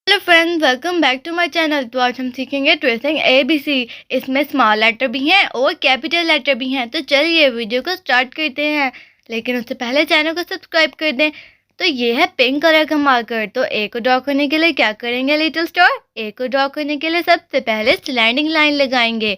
Hello friends, welcome back to my channel. तो आज हम सीखेंगे ट्रेसिंग ABC। इसमें स्मॉल लेटर भी हैं और कैपिटल लेटर भी हैं। तो चलिए वीडियो को स्टार्ट करते हैं, लेकिन उससे पहले चैनल को सब्सक्राइब कर दें। तो ये है पिंक कलर का मार्कर। तो ए को ड्रॉ करने के लिए क्या करेंगे लिटिल स्टार? ए को ड्रॉ करने के लिए सबसे पहले स्लैंडिंग लाइन लगाएंगे।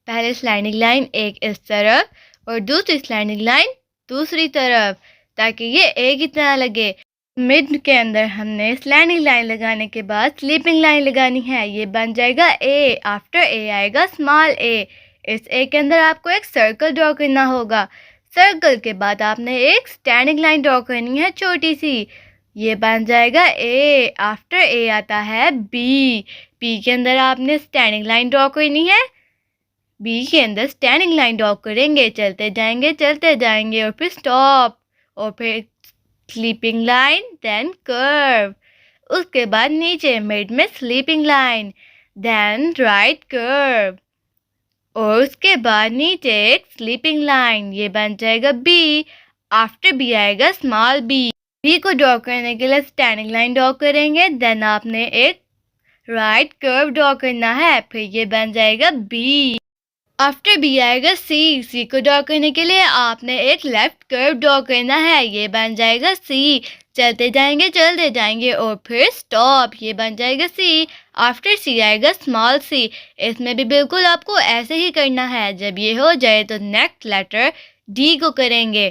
पहले स्लैंडिंग लाइन एक इस तरफ और दूसरी स्लैंडिंग लाइन दूसरी तरफ, ताकि ये ए की तरह लगे। मिड के अंदर हमने स्लैंडिंग लाइन लगाने के बाद स्लीपिंग लाइन लगानी है। ये बन जाएगा ए। आफ्टर ए आएगा स्मॉल ए। इस ए के अंदर आपको एक सर्कल ड्रॉ करना होगा। सर्कल के बाद आपने एक स्टैंडिंग लाइन ड्रॉ करनी है छोटी सी। ये बन जाएगा ए। आफ्टर ए आता है बी। बी के अंदर आपने स्टैंडिंग लाइन ड्रॉ करनी है। बी के अंदर स्टैंडिंग लाइन ड्रॉ करेंगे, चलते जाएंगे और फिर स्टॉप और फिर स्लीपिंग लाइन, देन कर्व। उसके बाद नीचे मिड में sleeping line, then right curve और उसके बाद नीचे एक स्लीपिंग लाइन। ये बन जाएगा बी। आफ्टर बी आएगा स्मॉल बी। बी को ड्रॉ करने के लिए स्टैंडिंग लाइन ड्रॉ करेंगे, देन आपने एक राइट कर्व ड्रॉ करना है, फिर ये बन जाएगा बी। आफ्टर बी आएगा सी। सी को ड्रॉ करने के लिए आपने एक लेफ्ट कर्व ड्रॉ करना है, ये बन जाएगा सी। चलते जाएंगे और फिर स्टॉप, ये बन जाएगा सी। आफ्टर सी आएगा स्मॉल सी। इसमें भी बिल्कुल आपको ऐसे ही करना है। जब ये हो जाए तो नेक्स्ट लेटर डी को करेंगे।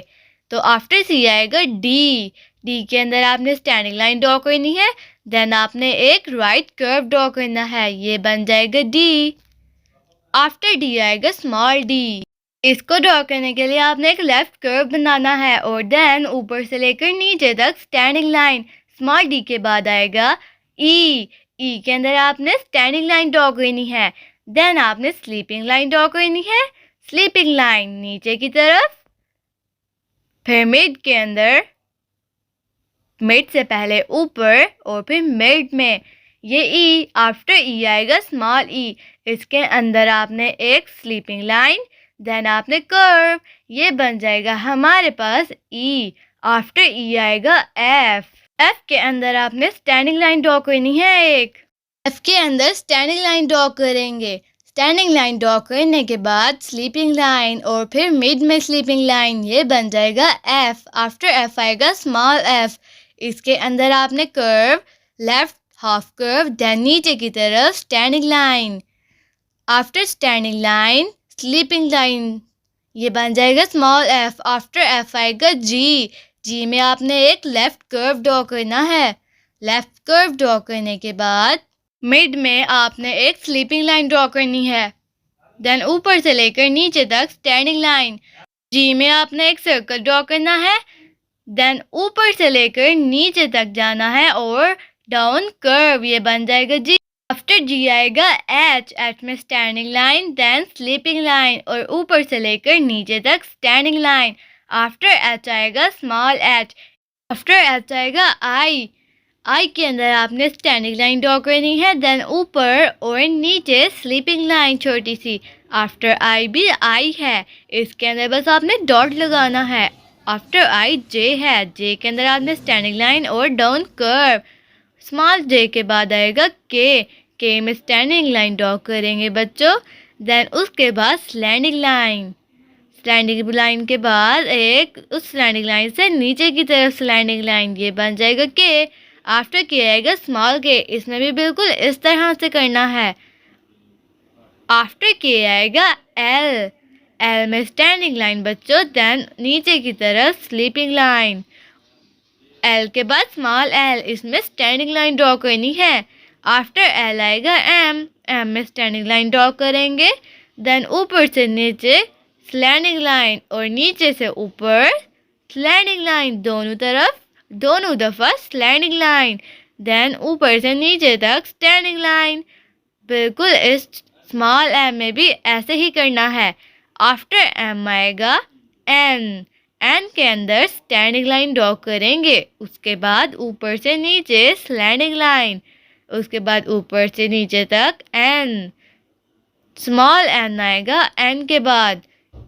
तो आफ्टर सी आएगा डी। डी के अंदर आपने स्टैंडिंग लाइन ड्रॉ करनी है, देन आपने एक राइट कर्व ड्रॉ करना है, ये बन जाएगा डी। आफ्टर डी आएगा स्मॉल डी। इसको ड्रॉ करने के लिए आपने एक लेफ्ट कर्व बनाना है और देन ऊपर से लेकर नीचे तक स्टैंडिंग लाइन। स्मॉल डी के बाद आएगा ई। ई के अंदर आपने स्टैंडिंग लाइन ड्रॉ करनी है, देन आपने स्लीपिंग लाइन ड्रॉ करनी है। स्लीपिंग लाइन नीचे की तरफ, फिर मिड के अंदर, मिड से पहले ऊपर और फिर मिड में। ये ई। आफ्टर ई आएगा स्मॉल ई। इसके अंदर आपने एक स्लीपिंग लाइन, देन आपने कर्व, ये बन जाएगा हमारे पास ई। आफ्टर ई आएगा एफ। एफ के अंदर आपने स्टैंडिंग लाइन ड्रॉ करनी है एक। एफ के अंदर स्टैंडिंग लाइन ड्रॉ करेंगे। स्टैंडिंग लाइन ड्रॉ करने के बाद स्लीपिंग लाइन और फिर मिड में स्लीपिंग लाइन, ये बन जाएगा एफ। आफ्टर एफ आएगा स्मॉल एफ। इसके अंदर आपने curve, left half curve, then नीचे की तरफ standing line. After standing line sleeping line, ये बन जाएगा स्मॉल एफ। आफ्टर एफ आएगा जी। जी में आपने एक लेफ्ट कर्व ड्रॉ करना है। लेफ्ट कर्व ड्रॉ करने के बाद मिड में आपने एक स्लीपिंग लाइन ड्रॉ करनी है, देन ऊपर से लेकर नीचे तक स्टैंडिंग लाइन। जी में आपने एक सर्कल ड्रॉ करना है, देन ऊपर से लेकर नीचे तक जाना है और डाउन कर्व, ये बन जाएगा जी। आफ्टर जी आएगा एच। एच में standing line, then sleeping line और ऊपर से लेकर नीचे तक स्टैंडिंग लाइन। आफ्टर एच आएगा स्मॉल एच। आफ्टर एच आएगा आई। आई के अंदर आपने स्टैंडिंग लाइन ड्रॉ करनी है, देन ऊपर और नीचे स्लीपिंग लाइन छोटी सी। आफ्टर आई भी आई है, इसके अंदर बस आपने डॉट लगाना है। आफ्टर आई जे है। जे के अंदर आपने स्टैंडिंग लाइन और डाउन कर्व। स्मॉल जे के बाद आएगा के। के में स्टैंडिंग लाइन ड्रॉ करेंगे बच्चों, देन उसके बाद स्लैंडिंग लाइन। स्लैंडिंग लाइन के बाद एक उस स्लैंडिंग लाइन से नीचे की तरफ स्लैंडिंग लाइन, ये बन जाएगा के। आफ्टर के आएगा स्मॉल के। इसमें भी बिल्कुल इस तरह से करना है। आफ्टर के आएगा एल। एल में स्टैंडिंग लाइन बच्चों, देन नीचे की तरफ स्लीपिंग लाइन। एल के बाद स्मॉल एल, इसमें स्टैंडिंग लाइन ड्रॉ करनी है। आफ्टर एल आएगा एम। एम में स्टैंडिंग लाइन ड्रॉ करेंगे, देन ऊपर से नीचे स्लैंडिंग लाइन और नीचे से ऊपर स्लैंडिंग लाइन। दोनों तरफ दोनों दफ़ा स्लैंडिंग लाइन, देन ऊपर से नीचे तक स्टैंडिंग लाइन। बिल्कुल इस स्मॉल एम में भी ऐसे ही करना है। आफ्टर एम आएगा एन। एन के अंदर स्टैंडिंग लाइन ड्रॉ करेंगे, उसके बाद ऊपर से नीचे स्लैंडिंग लाइन, उसके बाद ऊपर से नीचे तक एन। स्मॉल एन आएगा एन के बाद।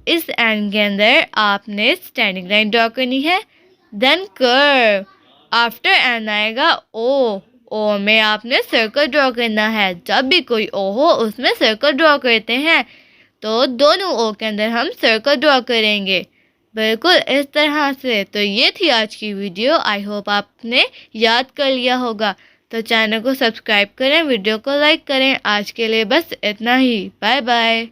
इस एन के अंदर आपने स्टैंडिंग लाइन ड्रॉ करनी है, देन कर्व। आफ्टर एन आएगा ओ। ओ में आपने सर्कल ड्रॉ करना है। जब भी कोई ओ हो उसमें सर्कल ड्रॉ करते हैं, तो दोनों ओ के अंदर हम सर्कल ड्रॉ करेंगे, बिल्कुल इस तरह से। तो ये थी आज की वीडियो। आई होप आपने याद कर लिया होगा। तो चैनल को सब्सक्राइब करें, वीडियो को लाइक करें। आज के लिए बस इतना ही। Bye bye.